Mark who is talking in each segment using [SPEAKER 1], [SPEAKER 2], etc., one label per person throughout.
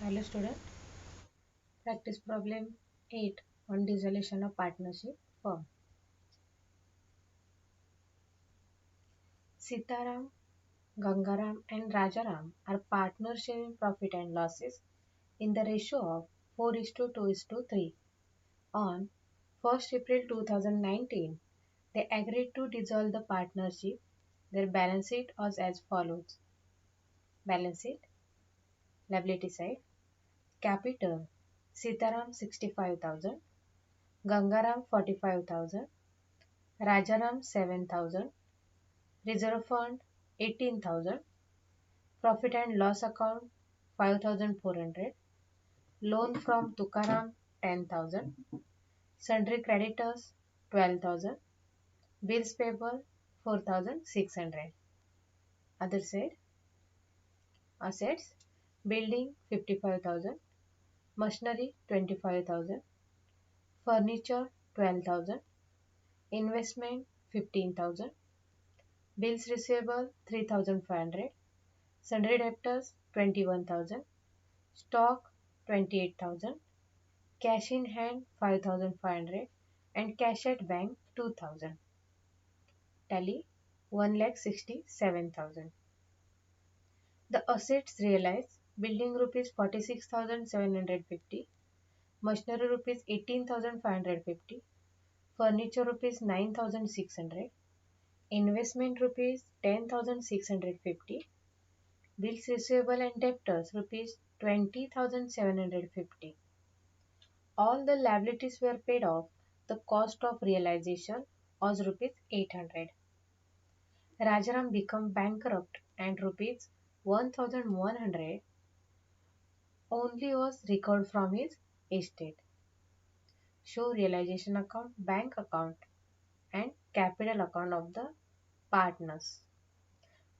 [SPEAKER 1] Hello student, practice problem 8 on dissolution of partnership firm. Sitaram, Gangaram and Rajaram are partners sharing profit and losses in the ratio of 4:2:3. On 1st April 2019, they agreed to dissolve the partnership. Their balance sheet was as follows. Balance sheet, liability side, capital, Sitaram 65,000, Gangaram 45,000, Rajaram 7,000, reserve fund 18,000, profit and loss account 5,400, loan from Tukaram 10,000, sundry creditors 12,000, bills payable 4,600. Other side, assets, building 55,000, machinery 25,000, furniture 12,000, investment 15,000, bills receivable 3,500, sundry debtors 21,000, stock 28,000, cash in hand 5,500 and cash at bank 2,000. Tally 1,67,000. The assets realized: building rupees 46,750, machinery rupees 18,550, furniture rupees 9,600, investment rupees 10,650, bills receivable and debtors rupees 20,750. All the liabilities were paid off. The cost of realization was rupees 800. Rajaram became bankrupt and rupees 1,100 only was recovered from his estate. Show realization account, bank account and capital account of the partners.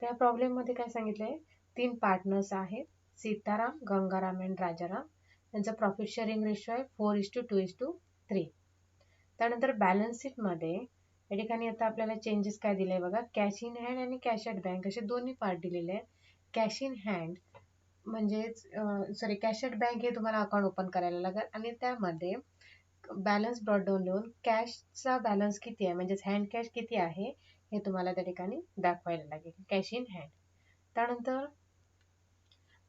[SPEAKER 1] त्या problem मध्ये काय सांगितलंय, 3 partners आहेत, सीताराम, गंगाराम आणि राजाराम. त्यांचा profit sharing ratio आहे 4:2:3. त्यानंतर balance sheet मध्ये या ठिकाणी आता आपल्याला चेंजेस काय दिले बघा, कॅश इन हँड आणि कॅश ॲट बँक असे दोन्ही पार्ट दिलेले आहेत. कॅश इन हँड म्हणजेच कॅश ॲट बँक हे तुम्हाला अकाउंट ओपन करायला लागेल आणि त्यामध्ये बॅलन्स ब्रॉट डाऊन लिहून कॅशचा बॅलन्स किती आहे म्हणजेच हँड कॅश किती आहे हे तुम्हाला त्या ठिकाणी दाखवायला लागेल, कॅश इन हँड. त्यानंतर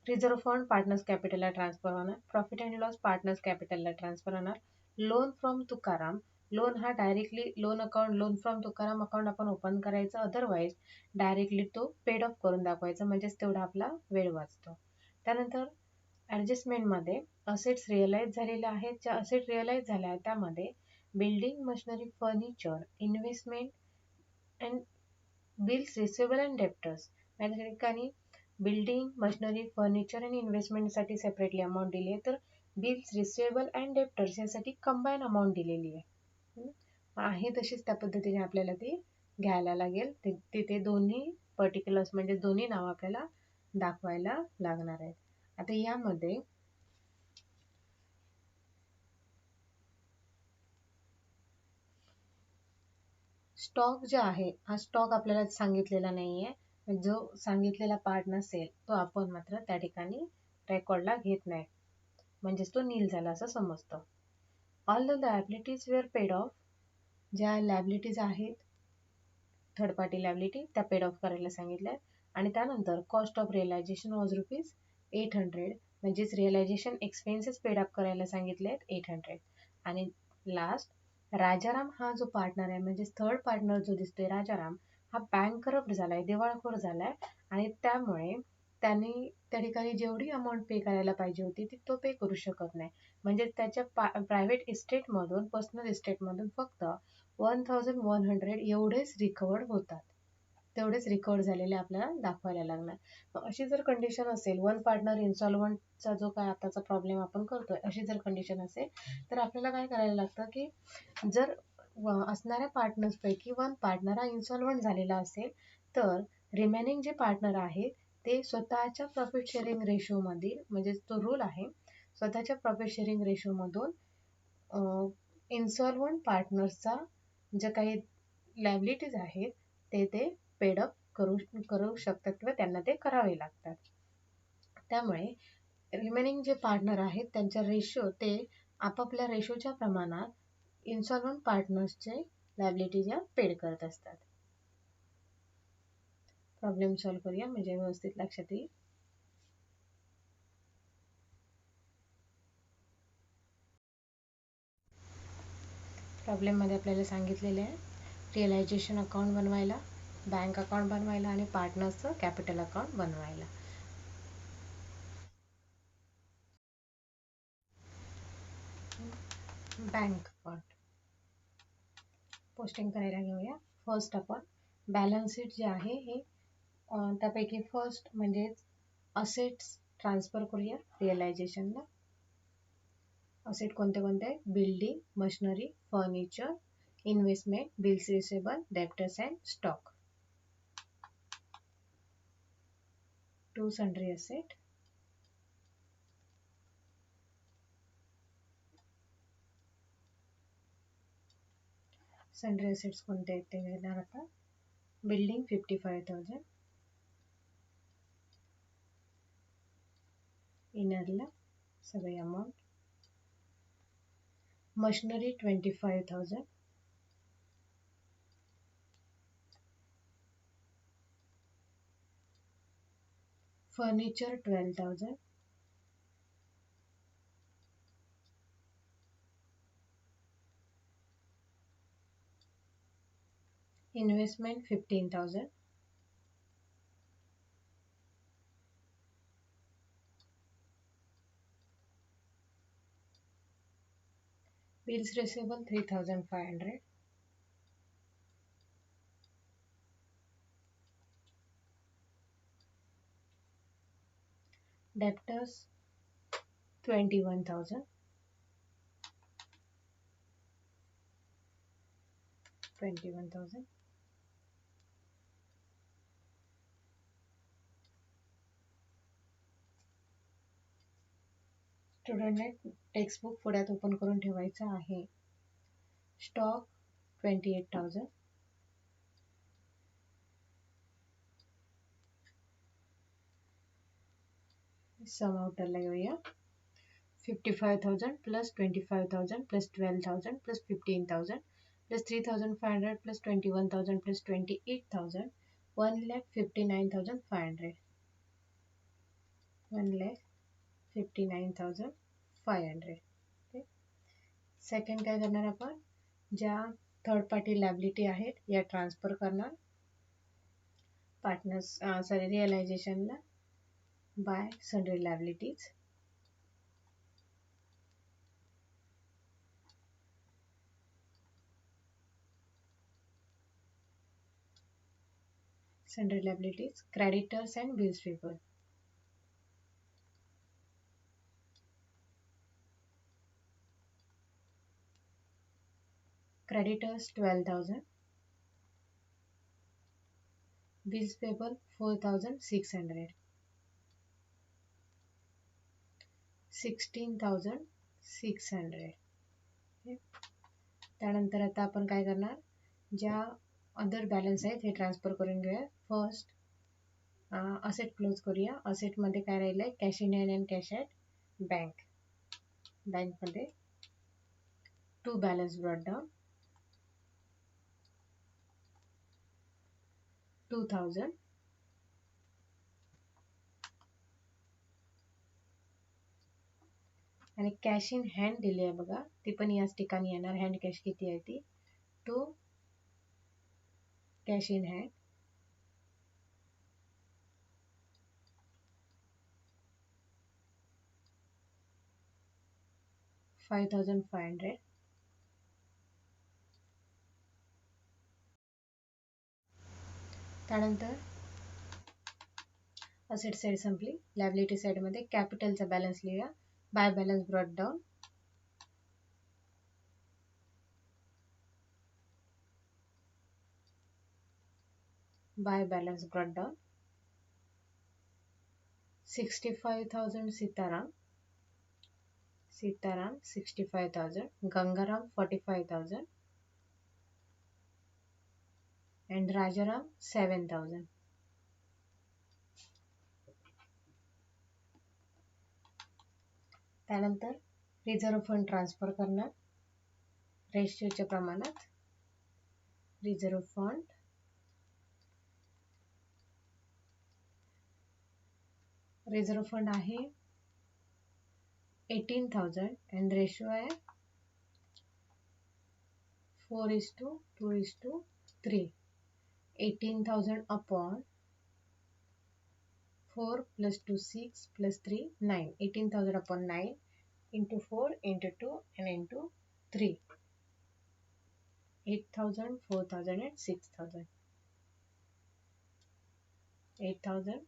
[SPEAKER 1] रिझर्व फंड पार्टनर्स कॅपिटलला ट्रान्सफर होणार, प्रॉफिट अँड लॉस पार्टनर्स कॅपिटलला ट्रान्सफर होणार, लोन फ्रॉम तुकाराम, लोन हा directly loan account, loan from Tukaram account आपण ओपन करायचं, अदरवाईज डायरेक्टली तो पेड ऑफ करून दाखवायचा, म्हणजेच तेवढा आपला वेळ वाचतो. त्यानंतर ॲडजस्टमेंटमध्ये असेट्स रिअलाइज झालेले आहेत. ज्या असेट रिअलाइज झाल्या आहेत त्यामध्ये building, machinery, furniture, investment and bills receivable and debtors. या ठिकाणी बिल्डिंग, मशिनरी, फर्निचर आणि इन्व्हेस्टमेंटसाठी सेपरेटली अमाऊंट दिली आहे, तर बिल्स रिसिवेबल अँड डेप्टर्स यासाठी कंबाईन अमाऊंट दिलेली आहे. तशीच त्या पद्धतीने आपल्याला ती घ्यायला लागेल. तिथे दोन्ही पर्टिक्युलर्स म्हणजे दोन्ही नाव आपल्याला दाखवायला लागणार आहेत. आता यामध्ये स्टॉक जे आहे हा स्टॉक आपल्याला सांगितलेला नाहीये. जो सांगितलेला पार्ट नसेल तो आपण मात्र त्या ठिकाणी रेकॉर्डला घेत नाही, म्हणजेच तो नील झाला असं समजतं. All the liabilities were paid off. ज्या लायबिलिटीज आहेत थर्ड पार्टी लायबिलिटी त्या पेड ऑफ करायला सांगितल्या. आणि त्यानंतर cost of realisation was rupees 800, म्हणजेच रिअलायझेशन एक्सपेन्सेस पेड अप करायला सांगितले आहेत 800. आणि लास्ट राजाराम हा जो पार्टनर आहे म्हणजेच थर्ड पार्टनर जो दिसतोय राजाराम हा बँकरप्ट झालाय, दिवाळखोर झालाय आणि त्यामुळे त्यांनी त्या ठिकाणी जेवढी अमाऊंट पे करायला पाहिजे होती ती तो पे करू शकत नाही. म्हणजे त्याच्या प्रायव्हेट इस्टेटमधून, पर्सनल इस्टेटमधून फक्त 1,100 एवढेच रिकवर्ड होतात. तेवढेच रिकवर झालेले आपल्याला दाखवायला लागणार. अशी जर कंडिशन असेल, वन पार्टनर इन्सॉल्वंटचा जो काय आताचा प्रॉब्लेम आपण करतोय, अशी जर कंडिशन असेल तर आपल्याला काय करायला लागतं की जर असणाऱ्या पार्टनर्सपैकी वन पार्टनर हा इन्सॉल्वंट झालेला असेल तर रिमेनिंग जे पार्टनर आहेत ते स्वतःच्या प्रॉफिट शेअरिंग रेशोमध्ये, म्हणजे तो रूल आहे, स्वतःच्या प्रॉफिट शेअरिंग रेशोमधून इन्सॉल्वंट पार्टनर्सचा जे काही लायबिलिटीज आहेत ते पेड अप करू शकतात किंवा त्यांना ते करावे लागतात. त्यामुळे रिमेनिंग जे पार्टनर आहेत त्यांच्या रेशो ते आपापल्या रेशोच्या प्रमाणात इन्सॉल्वंट पार्टनर्सचे लायबिलिटी ज्या पेड करत असतात. प्रॉब्लेम सॉल्व्ह करूया म्हणजे व्यवस्थित लक्षात येईल. प्रॉब्लेममध्ये आपल्याला सांगितलेले आहे रिअलायझेशन अकाउंट बनवायला, बँक अकाउंट बनवायला आणि पार्टनर्सचं कॅपिटल अकाउंट बनवायला. बँक अकाउंट पोस्टिंग करायला घेऊया. फर्स्ट आपण बॅलन्स शीट जे आहे हे त्यापैकी फर्स्ट म्हणजे असेट्स ट्रान्सफर करूया रिअलायझेशनला. असेट कोणते कोणते? Building, machinery, furniture, investment, bills receivable, debtors and stock. To sundry asset. Sundry assets कोणते आहेत ते घेणार आता. बिल्डिंग 55,000, इनरला सगळे amount. Machinery 25,000, furniture 12,000, investment 15,000, bills receivable 3,500, debtors 21,000, 21,000, स्टुडंटने टेक्स्टबुक पुढ्यात ओपन करून ठेवायचं आहे. स्टॉक 28,000, सम आउटरला घेऊया. 55,000 plus 25,000 plus 12,000 plus 15,000 plus 3,500 plus 21,000 plus 28,000, 1,59,500, 1,59,500. Second काय करणार आपण? ज्या थर्ड पार्टी लायबिलिटी आहेत या ट्रान्सफर करणार पार्टनर्स रिअलायझेशनला by sundry liabilities. Sundry liabilities, creditors and bills payable. Creditors 12,000, bills payable 4,600, 16,600. त्यानंतर आता आपण काय करणार? ज्या अदर बॅलन्स आहेत हे ट्रान्सफर करून घेऊया. फर्स्ट असेट क्लोज करूया. असेटमध्ये काय राहिलं आहे? Cash in hand and cash at bank. बँकमध्ये टू बॅलन्स ब्रॉट डाऊन 2,000, आणि कॅश इन हँड दिली आहे बघा, ती पण याच ठिकाणी येणार. हँड कॅश किती आहे ती? To cash in hand 5,500. त्यानंतर असेट साईड संपली. लायबिलिटी साईडमध्ये कॅपिटलचा बॅलन्स लिहूया. By balance brought down by balance brought down 65,000 Sitaram 65,000, Gangaram 45,000 and Rajaram 7,000. त्यानंतर रिझर्व्ह फंड ट्रान्सफर करणार रेशिओच्या प्रमाणात. रिझर्व्ह फंड आहे 18,000 and रेशिओ आहे 4:2:3. 18,000 upon 4 plus 2 6 plus 3 9. 18,000 upon 9 into 4 into 2 and into 3. 8,000, 4,000 and 6,000. 8,000,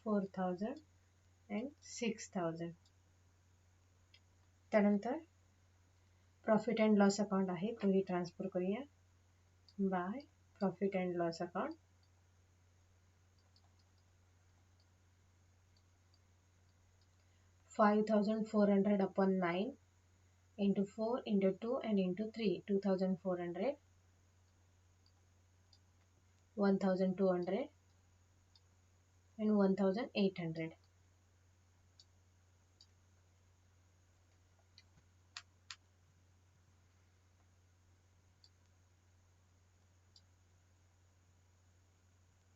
[SPEAKER 1] 4,000 and 6,000. त्यानंतर प्रॉफिट अँड लॉस अकाउंट आहे, तोही transfer करूया by profit and loss account. 5,400 upon 9 into 4 into 2 and into 3. 2,400, 1,200 and 1,800.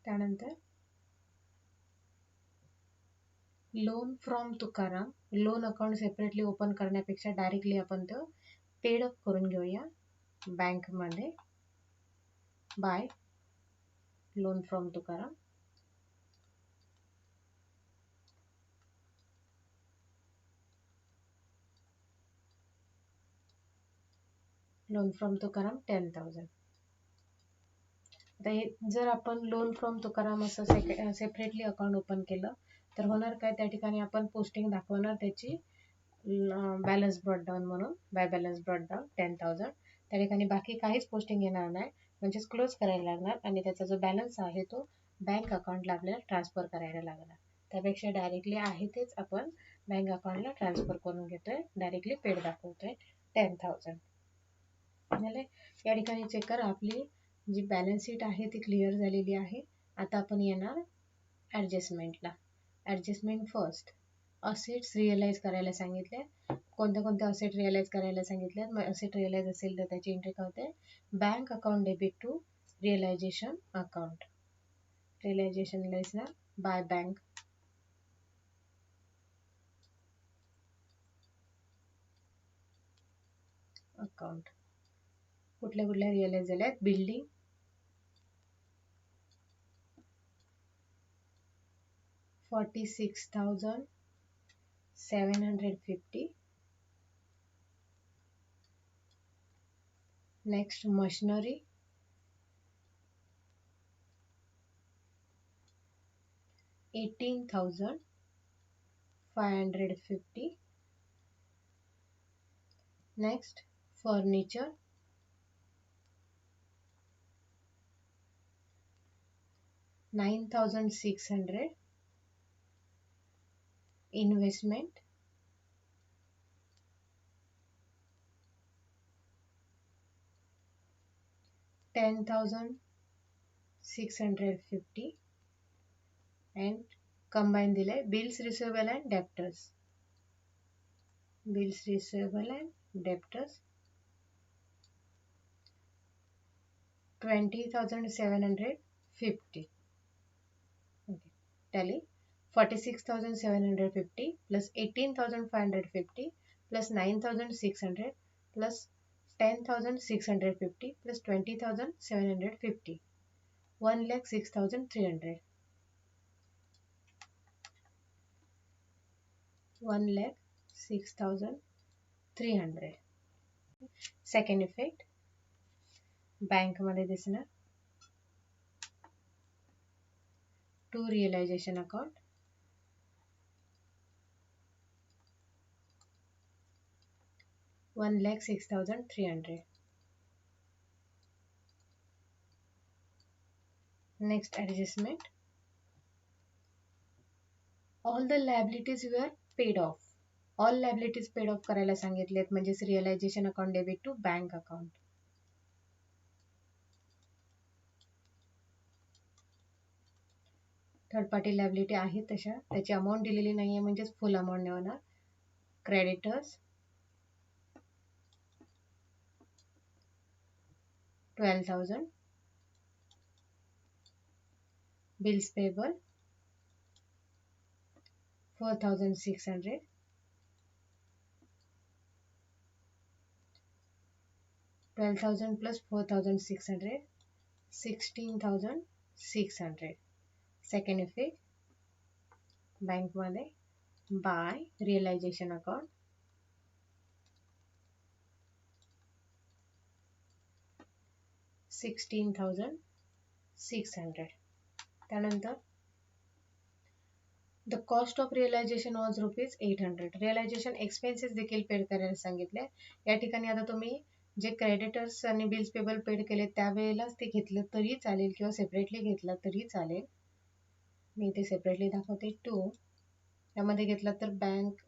[SPEAKER 1] त्यानंतर loan from Tukaram. Loan account separately open करण्यापेक्षा directly आपण तो paid up करून घेऊया बँकमध्ये bye loan from Tukaram. Loan from Tukaram 10,000. आता हे जर आपण लोन फ्रॉम तुकाराम असं सेपरेटली अकाउंट ओपन केलं तर होणार काय, त्या ठिकाणी आपण पोस्टिंग दाखवणार त्याची बॅलन्स ब्रॉडडाऊन म्हणून बाय बॅलन्स ब्रॉडडाऊन 10,000. त्या ठिकाणी बाकी काहीच पोस्टिंग येणार नाही, म्हणजेच क्लोज करायला लागणार आणि त्याचा जो बॅलन्स आहे तो बँक अकाउंटला आपल्याला ट्रान्सफर करायला लागणार. त्यापेक्षा डायरेक्टली आहे तेच आपण बँक अकाउंटला ट्रान्सफर करून घेतोय, डायरेक्टली पेड दाखवतोय 10,000. या ठिकाणी चेक करा, आपली जी बॅलन्स शीट आहे ती क्लिअर झालेली आहे. आता आपण येणार ॲडजस्टमेंटला. ॲडजस्टमेंट फर्स्ट असेट्स रिअलाइज करायला सांगितले. कोणत्या कोणत्या असेट रिअलाइज करायला सांगितल्यात. मग असेट रिअलाइज असेल तर त्याची एंट्री काय होते, bank account debit to realisation account. Realisation लिहिणार बाय बँक अकाउंट. कुठल्या कुठल्या रिअलाइज झाल्या आहेत, building 46,750. Next machinery 18,550. Next furniture 9,600. Investment 10,650 and combine दिले bills receivable and debtors. Bills receivable and debtors 20,750. Okay. Tally 46,750 plus 18,550 plus 9,600 plus 10,650 plus 20,750. 1,06,300. 1,06,300. Second effect bank मध्ये दिसणार to realisation account. $1,06,300. Next adjustment. All the liabilities were paid off. All liabilities paid off करायला सांगितलेत, म्हणजेच realisation account debit to bank account. Third party liability आहे तशा, त्याची amount दिलेली नाहीये, म्हणजेच फुल अमाऊंट नाही होणार. creditors 12,000, bills payable 4,600, 12,000 plus 4,600, 16,600. Second effect, bank मध्ये by realization account 16,600. त्यानंतर the cost of realization was rupees 800. realization expenses देखील पेड करायला सांगितले. या ठिकाणी आता तुम्ही जे क्रेडिटर्स आणि बिल्स पेबल पेड केले त्यावेळेलाच ते घेतलं तरी चालेल किंवा सेपरेटली घेतलं तरी चालेल. मी ते सेपरेटली दाखवते. 2 त्यामध्ये घेतलं तर बँक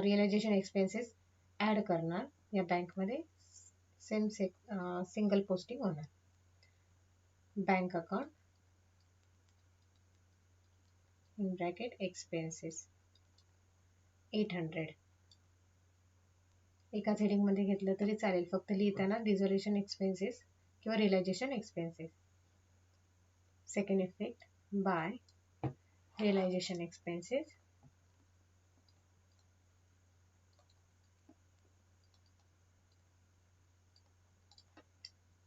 [SPEAKER 1] रिअलायझेशन एक्सपेन्सेस ॲड करणार या बँकमध्ये. सेम सिंगल पोस्टिंग होणार. Bank account in bracket expenses 800. एकाच हेडिंग मध्ये घेतलं तरी चालेल, फक्त लिहिताना रिझर्वेशन एक्सपेन्सेस किंवा realisation expenses. Second effect by realisation expenses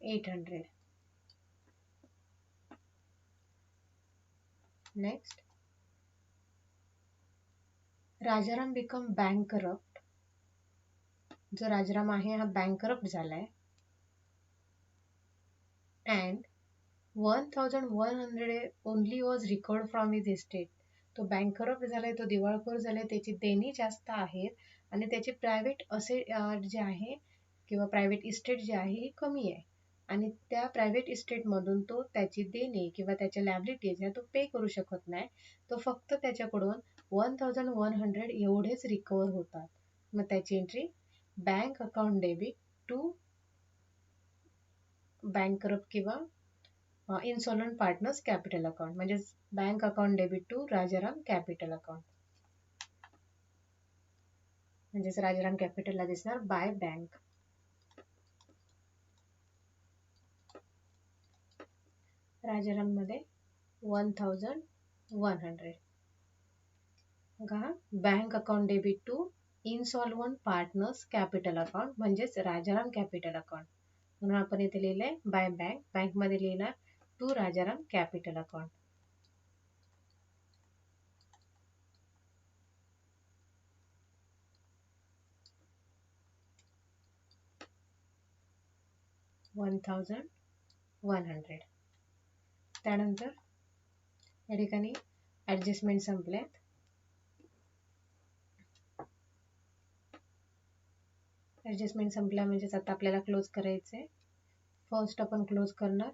[SPEAKER 1] 800. Next, Rajaram become bankrupt. जो राजाराम आहे हा बँकरप्ट झालाय. And 1,100 only was recovered from his estate. तो बँकरप्ट झालाय, तो दिवाळखोर झालाय, त्याची देणी जास्त आहेत आणि त्याचे प्रायव्हेट असे जे आहे किंवा प्रायव्हेट इस्टेट जे आहे हे कमी आहे आणि त्या प्रायव्हेट इस्टेटमधून तो त्याची देणी किंवा त्याच्या लॅबिलिटीज तो पे करू शकत नाही. तो फक्त त्याच्याकडून 1,100 एवढेच रिकवर होतात. मग त्याची entry bank account debit to bankrupt किंवा इन्सॉल्वंट पार्टनर्स कॅपिटल अकाउंट, म्हणजे bank account debit to Rajaram capital account. म्हणजेच राजाराम कॅपिटलला दिसणार बाय बँक. राजाराम मध्ये 1,100 bank account debit to insolvent partners capital account, म्हणजेच राजाराम कॅपिटल अकाउंट. म्हणून आपण इथे लिहिलंय बाय बँक. बँक मध्ये लिहिणार टू राजाराम कॅपिटल अकाउंट. $1,100. त्यानंतर या ठिकाणी ऍडजस्टमेंट संपल्यात. ऍडजस्टमेंट संपल्या म्हणजेच आता आपल्याला क्लोज करायचंय. फर्स्ट आपण क्लोज करणार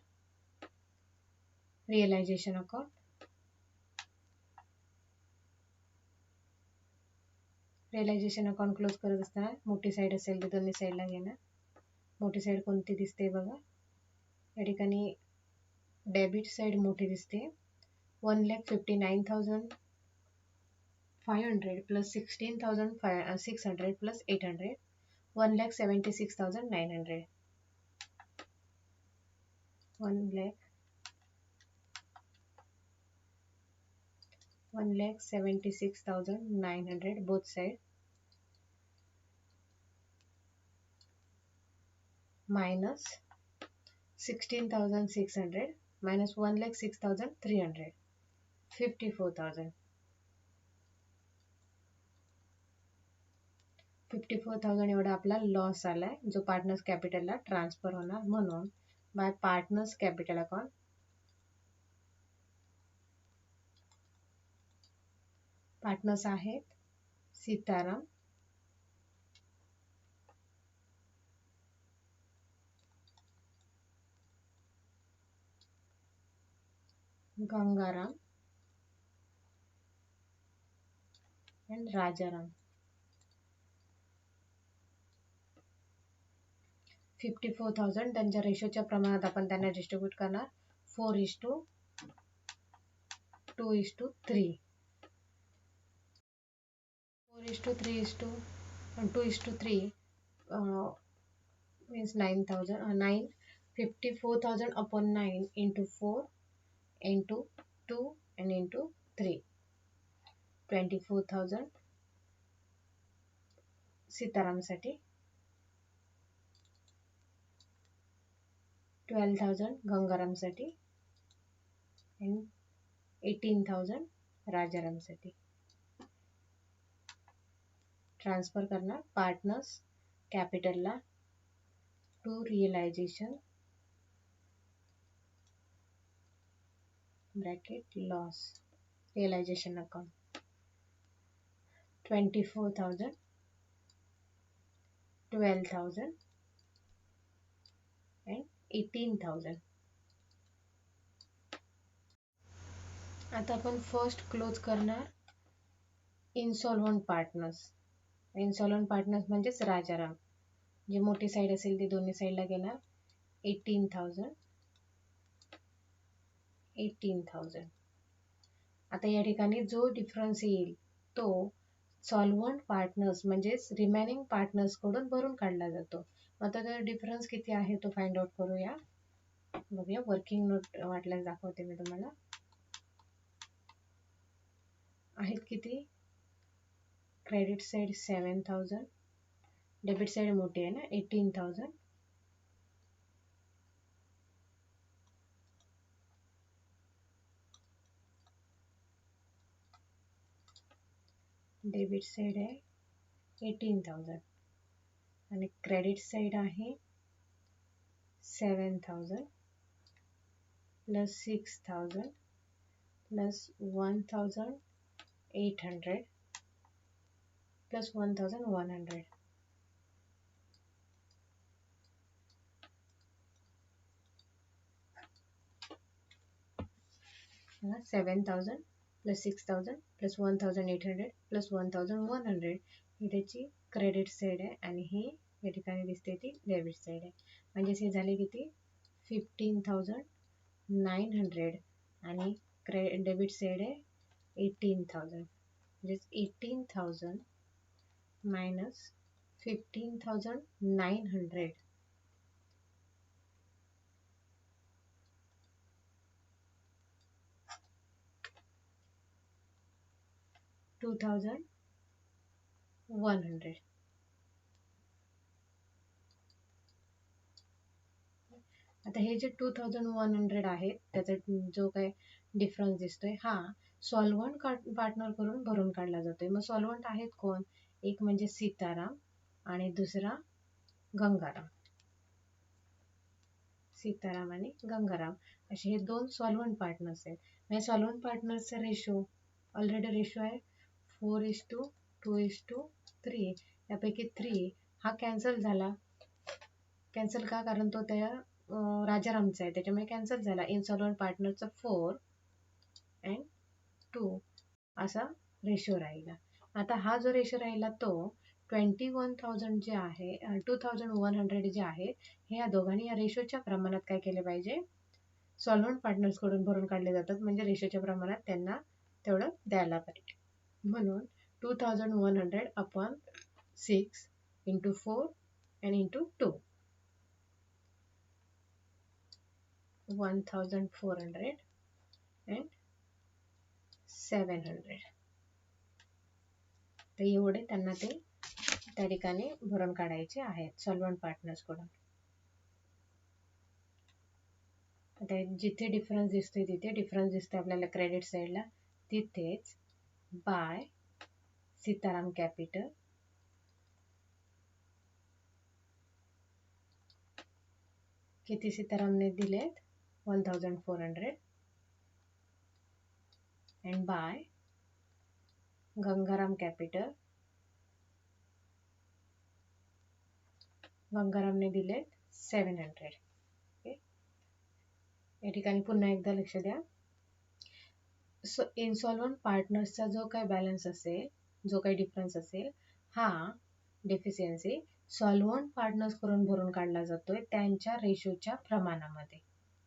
[SPEAKER 1] realisation account. Realisation account close करत असताना मोठी साईड असेल तर दोन्ही साईडला घेणार. मोठी साईड कोणती दिसते बघा. या ठिकाणी डेबिट साईड मोठी दिसते. 1,59,500 plus 16,600 plus 800 1,76,900. 1,76,900 both side minus 16,600 minus 1,06,300 54,000. 54,000 एवढा आपला लॉस आलाय जो पार्टनर्स कॅपिटलला ट्रान्सफर होणार. म्हणून bye partners capital account partners आहेत सीताराम, गंगाराम and राजाराम. 54,000 त्यांच्या रेशोच्या प्रमाणात आपण त्यांना डिस्ट्रीब्यूट करणार 4:2:3. 2:3 means 54,000 upon 9 into 4 into 2 and into 3. 24,000 सीतारामसाठी, 12,000 गंगारामसाठी and 18,000 राजारामसाठी. ट्रान्सफर करणार पार्टनर्स कॅपिटलला to realisation bracket loss realisation account. 24,000, 12,000 and 18,000. आता आपण फर्स्ट क्लोज करणार इनसॉल्वंट पार्टनर्स. इनसॉल्वंट पार्टनर्स म्हणजेच राजाराम. जी मोठी साईड असेल ती दोन्ही साईडला घेणार. 18,000. आता या ठिकाणी जो डिफरन्स येईल तो सॉल्वंट पार्टनर्स म्हणजेच रिमेनिंग पार्टनर्स कडून भरून काढला जातो. आता तो डिफरन्स किती आहे तो फाइंड आउट करूया. बघूया, वर्किंग नोट वाटल्यास दाखवते मी तुम्हाला. आहेत किती? क्रेडिट साइड 7,000, डेबिट साइड मोठी आहे ना 18,000, डेबिट साइड आहे 18,000 आणि क्रेडिट साइड आहे 7,000 plus 6,000 plus 1,800 plus 1,100. 7,000 plus 6,000 plus 1,800 plus 1,100 ही त्याची क्रेडिट साइड आहे आणि ही या ठिकाणी दिसते ती डेबिट साइड आहे. म्हणजे हे झाले किती? 15,900 आणि डेबिट साइड आहे 18,000. म्हणजेच 18,000 मायनस 15,900 2,100. आता हे जे 2,100 आहे त्याचा जो काही डिफरन्स दिसतोय हा सॉल्वंट पार्टनर करून भरून काढला जातोय. मग सॉल्वंट आहेत कोण? एक म्हणजे सीताराम आणि दुसरा गंगाराम. सीताराम आणि गंगाराम असे हे दोन सॉल्वंट पार्टनर्स आहेत. म्हणजे सॉल्वंट पार्टनर्सचा रेशो ऑलरेडी रेशो आहे 4:2:3. यापैकी 3 हा कॅन्सल झाला. कॅन्सल का? कारण तो त्या राजारामचा आहे त्याच्यामुळे कॅन्सल झाला. इनसॉल्वंट पार्टनरचा 4 and 2 असा रेशो राहिला. आता हा जो रेशो राहिला तो 21,000 जे आहे 2,100 जे आहे हे या दोघांनी या रेशोच्या प्रमाणात काय केले पाहिजे? सॉल्वंट पार्टनर्स कडून भरून काढले जातात. म्हणजे रेशोच्या प्रमाणात त्यांना तेवढं द्यायला पाहिजे. म्हणून 2,100 upon 6 into 4 and into 2. 1,400 and 700. तर एवढे त्यांना ते त्या ठिकाणी भरून काढायचे आहेत सॉल्वंट पार्टनर्स कडून. आता जिथे डिफरन्स दिसतोय तिथे डिफरन्स दिसतोय आपल्याला क्रेडिट साईडला तिथेच बाय सीताराम कॅपिटल किती सीतारामने दिलेत 1,400 and बाय गंगाराम कॅपिटल गंगारामने दिलेत 700. या ठिकाणी पुन्हा एकदा लक्ष द्या. इनसॉल्वंट पार्टनर्सचा जो काही बॅलन्स असेल जो काही डिफरन्स असेल हा डेफिशियन्सी सॉल्वंट पार्टनर्स करून भरून काढला जातोय त्यांच्या रेशोच्या प्रमाणामध्ये.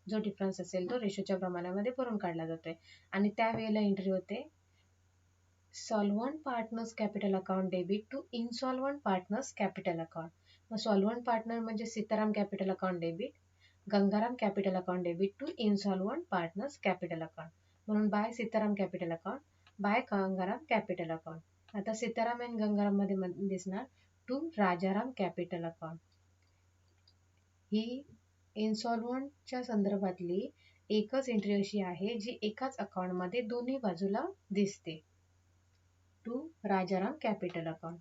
[SPEAKER 1] जो डिफरन्स असेल तो रेशोच्या प्रमाणामध्ये भरून काढला जातोय आणि त्यावेळेला एंट्री होते solvent partners capital account debit to insolvent partners capital account. मग सॉल्व्हंट पार्टनर म्हणजे Sitaram capital account debit, Gangaram capital account debit to insolvent partners capital account. म्हणून by Sitaram capital account, by Gangaram capital account. आता सीताराम आणि गंगाराम मध्ये दिसणार टू राजाराम कॅपिटल अकाउंट. ही इन्सॉल्व्हंटच्या संदर्भातली एकच एंट्री अशी आहे जी एकाच अकाउंट मध्ये दोन्ही बाजूला दिसते. To Rajaram capital account.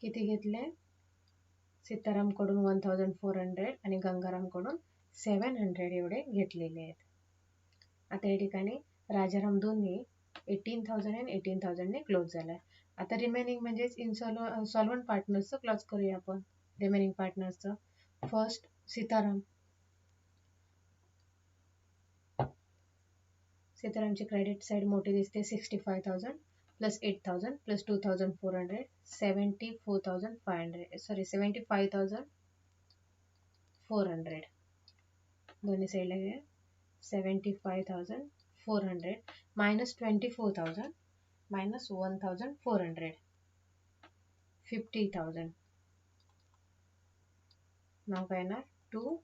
[SPEAKER 1] किती घेतले? सीताराम कडून 1400 आणि गंगाराम कडून 700 एवढे घेतलेले आहेत. आता या ठिकाणी राजाराम दोन्ही 18,000 आणि 18,000 ने क्लोज झालाय. आता रिमेनिंग म्हणजेच सॉल्व्हंट पार्टनर्सचं क्लोज करूया आपण. रिमेनिंग पार्टनर्सचं फर्स्ट सीताराम. सीतारामची क्रेडिट साइड मोठी दिसते 65,000 प्लस 8,000 प्लस 2,400 74,500 सॉरी 75,400. दोन्ही साईडला घेऊया. 75,400 minus 24,000 minus 1,400 50,000. नाव काय येणार? To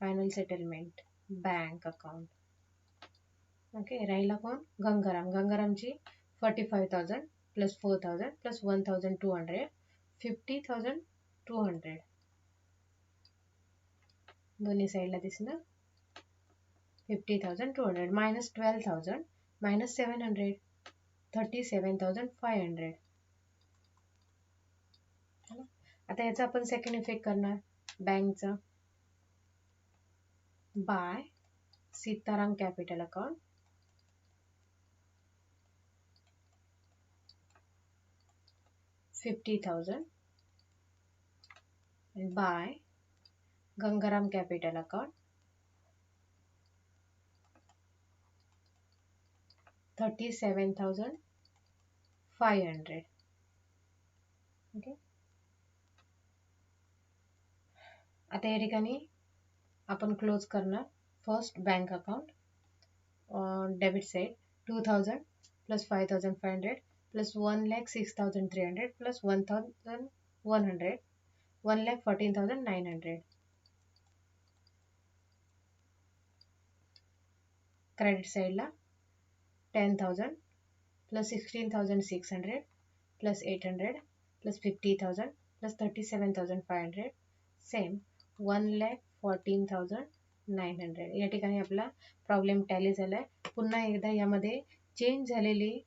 [SPEAKER 1] final settlement bank account. Okay. राहिला कोण? गंगाराम. गंगारामची 45,000 प्लस 4,000 प्लस 1,200 50,200. दोन्ही साईडला दिसणार 50,200 minus 12,000 minus 700 37,500. आता याचा आपण सेकंड इफेक्ट करणार बँकचा. By Sitaram capital account $50,000 and by Gangaram capital account $37,500. Okay. आता या ठिकाणी आपण क्लोज करणार first bank account debit side 2,000 plus 5,500 plus 1,06,300 plus 1,100 1,14,900. Credit साइडला 10,000 plus 16,600 plus 800 plus 50,000 plus 37,500 same 1,14,900. या ठिकाणी आपला प्रॉब्लेम टॅली झालाय. पुन्हा एकदा यामध्ये चेंज झालेली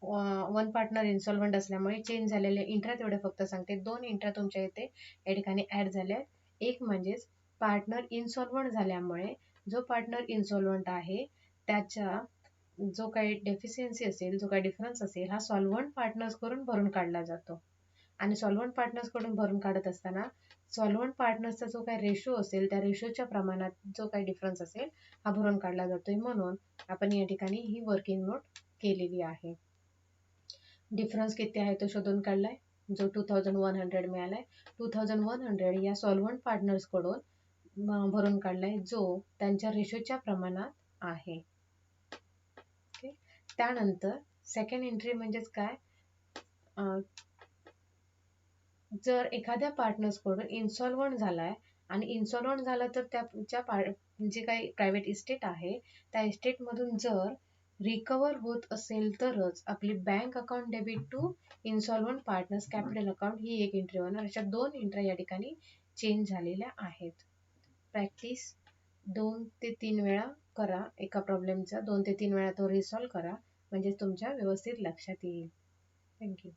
[SPEAKER 1] वन पार्टनर इन्सॉल्व्हंट असल्यामुळे चेंज झालेले इंट्रा तेवढे फक्त सांगते. 2 इंट्रा तुमच्या इथे या ठिकाणी ऍड झाले. एक म्हणजेच पार्टनर इन्सॉल्व्हंट झाल्यामुळे जो पार्टनर इन्सॉल्व्हंट आहे त्याच्या जो काही डेफिशियन्सी असेल, जो काही डिफरन्स असेल, हा सॉल्व्हंट पार्टनर्स कडून भरून काढला जातो. आणि सॉल्व्हंट पार्टनर्स कडून भरून काढत असताना सॉल्व्हंट पार्टनर्सचा जो काही रेशो असेल त्या रेशोच्या प्रमाणात जो काही डिफरन्स असेल हा भरून काढला जातोय. म्हणून आपण या ठिकाणी ही वर्किंग नोट केलेली आहे. डिफरन्स किती आहे तो शोधून काढलाय, जो 2,100 मिळालाय. 2,100 या सॉल्व्हंट पार्टनर्स कडून भरून काढलाय जो त्यांच्या रेशोच्या प्रमाणात आहे. ओके. त्यानंतर सेकंड एंट्री म्हणजेच काय, जर एखाद्या पार्टनर्स कडून इन्सॉल्व्हंट झालाय आणि इन्सॉल्व्हंट झाला तर त्याच्या जे काही प्रायव्हेट इस्टेट आहे त्या इस्टेट मधून जर रिकवर होत असेल तरच आपली bank account debit to insolvent partners capital account ही एक एंट्री होणार. अशा 2 एंट्री या ठिकाणी चेंज झालेल्या आहेत. प्रॅक्टिस 2 ते 3 वेळा करा. एका प्रॉब्लेमचा 2 ते 3 वेळा तो रिसॉल्व्ह करा म्हणजे तुमच्या व्यवस्थित लक्षात येईल. थँक्यू.